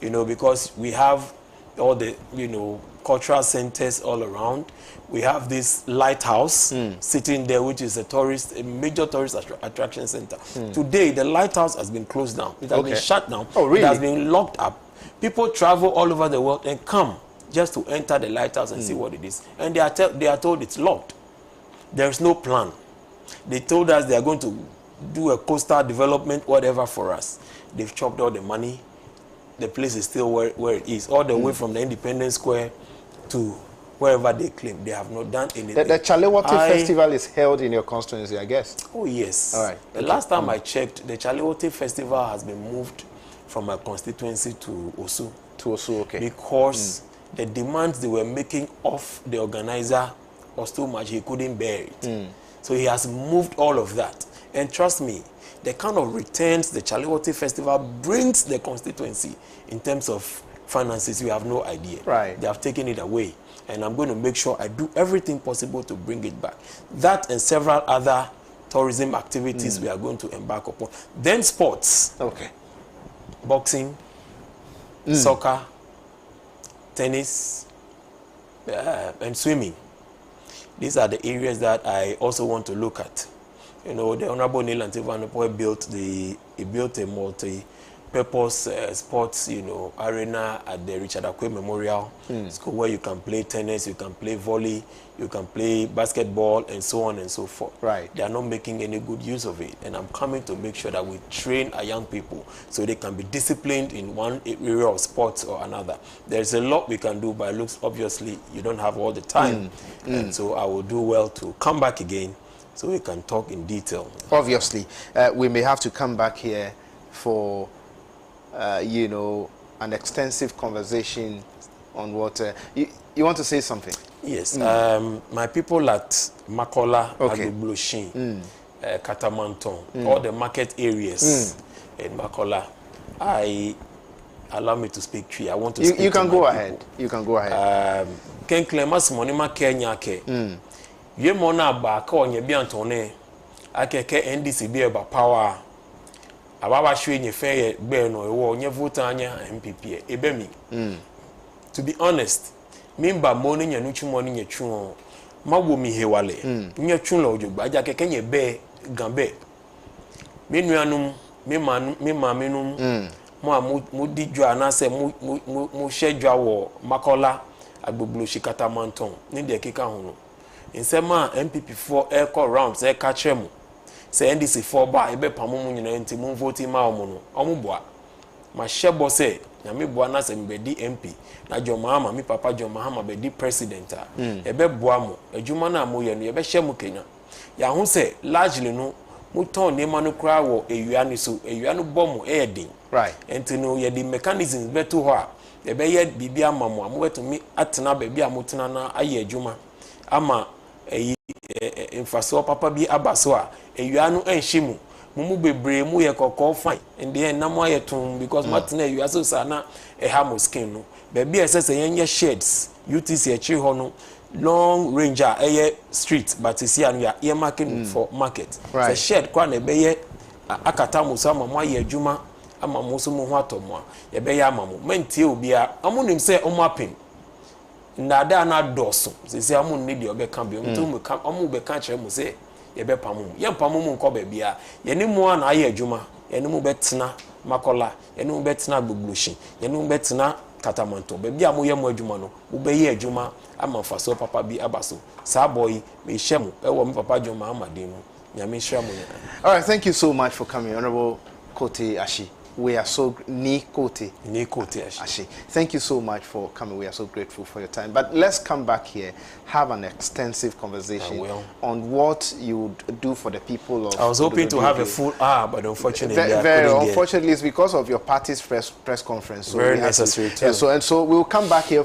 You know, because we have all the, you know, cultural centers all around. We have this lighthouse sitting there, which is a major tourist attraction center. Today, the lighthouse has been closed down. It has been shut down. Oh, really? It has been locked up. People travel all over the world and come just to enter the lighthouse and see what it is. And they are told it's locked. There is no plan. They told us they are going to do a coastal development, whatever, for us. They've chopped all the money. The place is still where it is, all the way from the Independence Square to wherever they claim. They have not done anything. The Chalewote Festival is held in your constituency, I guess. Oh, yes. All right. The last time I checked, the Chalewote Festival has been moved from my constituency to Osu. To Osu, okay. Because the demands they were making of the organizer was too much. He couldn't bear it. So he has moved all of that. And trust me, the kind of returns the Chalewote Festival brings the constituency in terms of finances, you have no idea. Right. They have taken it away. And I'm going to make sure I do everything possible to bring it back. That and several other tourism activities we are going to embark upon. Then sports. Okay. Boxing, soccer, tennis, and swimming. These are the areas that I also want to look at. You know, the Honorable Neil Antivanopoi built a multi-purpose sports, you know, arena at the Richard Akwe Memorial School, where you can play tennis, you can play volley, you can play basketball, and so on and so forth. Right. They are not making any good use of it, and I'm coming to make sure that we train our young people so they can be disciplined in one area of sports or another. There's a lot we can do, but it looks obviously you don't have all the time, and so I will do well to come back again so we can talk in detail. Obviously, we may have to come back here for, you know, an extensive conversation on what... you want to say something? Yes. My people at Makola, Okay. Agbogblosin, Katamanton, all the market areas in Makola, allow me to speak tree. I want to speak You can to go my ahead. people. You can go ahead. Ken Clemas Monima Kenya ke. Ye mona ba ka onye bi antone akeke NDC bi eba power. Ababa hwe nye fe ye gbe no ewo onye vote anya MPP ebe mi. To be honest, mimba moni nya nuchu moni nya chu ma wo mi hewale. Nya chu lo ojogba aja keke nye be gambe. Me nuanum me maamenum mo di dwa na se mo hye dwa wo Makola Agbogblosin Katamanton ni de keka ho no. Insema MPP for echo rounds e ka kyerem se NDC for ba e be pamom nyina enti mo vote ma omo no omo boa ma hyebo se na me boa na se me di MP na John Mahama mi papa John Mahama be di president a e be boa mo adwuma na mo ye no e be hye mo Kenya ya ho se largely no mo ton ne ma no kra wo ewia ni so ewia no bom e yedin Right. enti no ye di mechanisms beto ho a e be ye bibia amamo mo wetumi atena ba bia mo tena na aye adwuma ama infrastructure papa bi abaso a ewia no enhyimu mumu bebre mu ye kokko fine and then na mo ayeton because matena ewia so sa na ha mo skin no be bia sese yenye sheds UTC echi ho no long range a street but see anu ya ye market for market Right. the shed kwa na be ye akata mo so ama mo aye adwuma ama mo so mo ho atomo a ye be ye ama mo mentie obi a amonim se omo apem ndada na doso sisi amu ni de obeka bi omu ka omu be ka kire mu se ye be pamum ye pamum nko ba bia ye ni mu na aye adwuma ye ni mu betena Makola ye ni mu betena Agbogblosin ye ni mu betena Katamanton be bia mu ye mu adwuma no wo be ye adwuma ama faso papa bi abaso sa boy me hyemu e wo me papa John Mahama dem mu nyame hira mu. All right, thank you so much for coming, Honorable Kote Ashi. We are so Kote Ashi. Thank you so much for coming. We are so grateful for your time. But let's come back here, have an extensive conversation on what you would do for the people of. I was hoping to have a full hour, but unfortunately, unfortunately, it's because of your party's press conference. So very necessary too. So we'll come back here,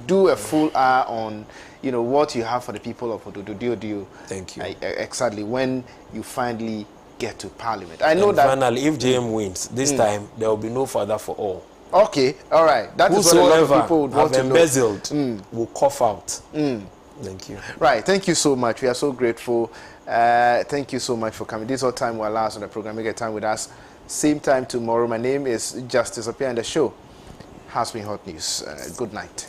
do a full hour on, you know, what you have for the people of Ododo. Thank you. Exactly when you finally get to Parliament. I know and that finally, if JM wins this time, there will be no father for all. Okay, all right. That is what a lot of people would want to know. Embezzled will cough out. Thank you. Right, thank you so much. We are so grateful. Thank you so much for coming. This is all time we'll allow us on the program. Make a time with us. Same time tomorrow. My name is Justice Appear on the show. has been hot news. Good night.